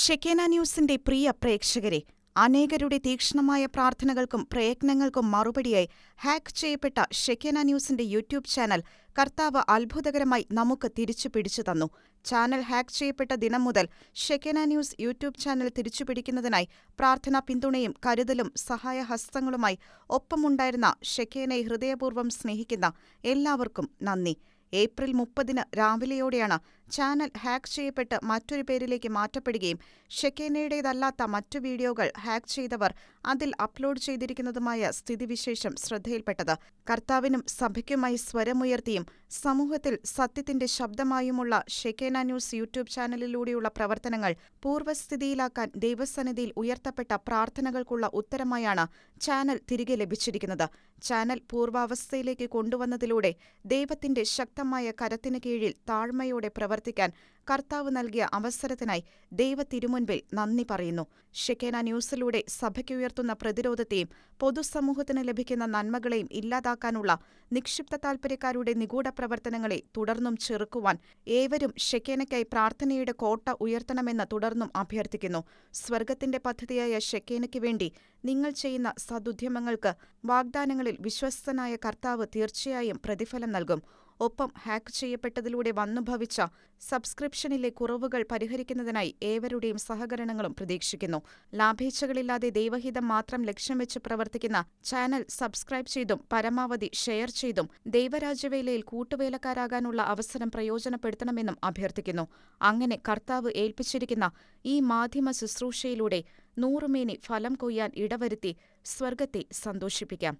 ഷെക്കേന ന്യൂസിന്റെ പ്രിയ പ്രേക്ഷകരെ, അനേകരുടെ തീക്ഷ്ണമായ പ്രാർത്ഥനകൾക്കും പ്രയത്നങ്ങൾക്കും മറുപടിയായി ഹാക്ക് ചെയ്യപ്പെട്ട ഷെക്കേന ന്യൂസിന്റെ യൂട്യൂബ് ചാനൽ കർത്താവ് അത്ഭുതകരമായി നമുക്ക് തിരിച്ചു പിടിച്ചുതന്നു. ചാനൽ ഹാക്ക് ചെയ്യപ്പെട്ട ദിനം മുതൽ ഷെക്കേന ന്യൂസ് യൂട്യൂബ് ചാനൽ തിരിച്ചുപിടിക്കുന്നതിനായി പ്രാർത്ഥനാ പിന്തുണയും കരുതലും സഹായഹസ്തങ്ങളുമായി ഒപ്പമുണ്ടായിരുന്ന ഷെക്കേനയെ ഹൃദയപൂർവ്വം സ്നേഹിക്കുന്ന എല്ലാവർക്കും നന്ദി. ഏപ്രിൽ 30 രാവിലെയോടെയാണ് ചാനൽ ഹാക്ക് ചെയ്യപ്പെട്ട് മറ്റൊരു പേരിലേക്ക് മാറ്റപ്പെടുകയും ഷെക്കേനയുടേതല്ലാത്ത മറ്റു വീഡിയോകൾ ഹാക്ക് ചെയ്തവർ അതിൽ അപ്ലോഡ് ചെയ്തിരിക്കുന്നതുമായ സ്ഥിതിവിശേഷം ശ്രദ്ധയിൽപ്പെട്ടത്. കർത്താവിനും സഭയ്ക്കുമായി സ്വരമുയർത്തിയും സമൂഹത്തിൽ സത്യത്തിന്റെ ശബ്ദമായുമുള്ള ഷെക്കേന ന്യൂസ് യൂട്യൂബ് ചാനലിലൂടെയുള്ള പ്രവർത്തനങ്ങൾ പൂർവ്വസ്ഥിതിയിലാക്കാൻ ദൈവസന്നിധിയിൽ ഉയർത്തപ്പെട്ട പ്രാർത്ഥനകൾക്കുള്ള ഉത്തരമായാണ് ചാനൽ തിരികെ ലഭിച്ചിരിക്കുന്നത്. ചാനൽ പൂർവാവസ്ഥയിലേക്ക് കൊണ്ടുവന്നതിലൂടെ ദൈവത്തിന്റെ ശക്തമായ കരത്തിനു കീഴിൽ താഴ്മയോടെ പ്രവർത്തിക്കാൻ കർത്താവ് നൽകിയ അവസരത്തിനായി ദൈവത്തിരുമുൻപിൽ നന്ദി പറയുന്നു. ഷെക്കേന ന്യൂസിലൂടെ സഭയ്ക്കുയർത്തുന്ന പ്രതിരോധത്തെയും പൊതുസമൂഹത്തിന് ലഭിക്കുന്ന നന്മകളെയും ഇല്ലാതാക്കാനുള്ള നിക്ഷിപ്ത താൽപര്യക്കാരുടെ നിഗൂഢ പ്രവർത്തനങ്ങളെ തുടർന്നും ചെറുക്കുവാൻ ഏവരും ഷെക്കേനയ്ക്കായി പ്രാർത്ഥനയുടെ കോട്ട ഉയർത്തണമെന്ന് തുടർന്നും അഭ്യർത്ഥിക്കുന്നു. സ്വർഗത്തിന്റെ പദ്ധതിയായ ഷെക്കേനയ്ക്ക് വേണ്ടി നിങ്ങൾ ചെയ്യുന്ന സദുദ്യമങ്ങൾക്ക് വാഗ്ദാനങ്ങളിൽ വിശ്വസ്തനായ കർത്താവ് തീർച്ചയായും പ്രതിഫലം നൽകും. ഒപ്പം ഹാക്ക് ചെയ്യപ്പെട്ടതിലൂടെ വന്നുഭവിച്ച സബ്സ്ക്രിപ്ഷനിലെ കുറവുകൾ പരിഹരിക്കുന്നതിനായി ഏവരുടെയും സഹകരണങ്ങളും പ്രതീക്ഷിക്കുന്നു. ലാഭേച്ഛകളില്ലാതെ ദൈവഹിതം മാത്രം ലക്ഷ്യം വെച്ച് പ്രവർത്തിക്കുന്ന ചാനൽ സബ്സ്ക്രൈബ് ചെയ്തും പരമാവധി ഷെയർ ചെയ്തും ദൈവരാജ്യവേലയിൽ കൂട്ടുവേലക്കാരാകാനുള്ള അവസരം പ്രയോജനപ്പെടുത്തണമെന്നും അഭ്യർത്ഥിക്കുന്നു. അങ്ങനെ കർത്താവ് ഏൽപ്പിച്ചിരിക്കുന്ന ഈ മാധ്യമ ശുശ്രൂഷയിലൂടെ 100 മേനി ഫലം കൊയ്യാൻ ഇടവരുത്തി സ്വർഗത്തെ സന്തോഷിപ്പിക്കാം.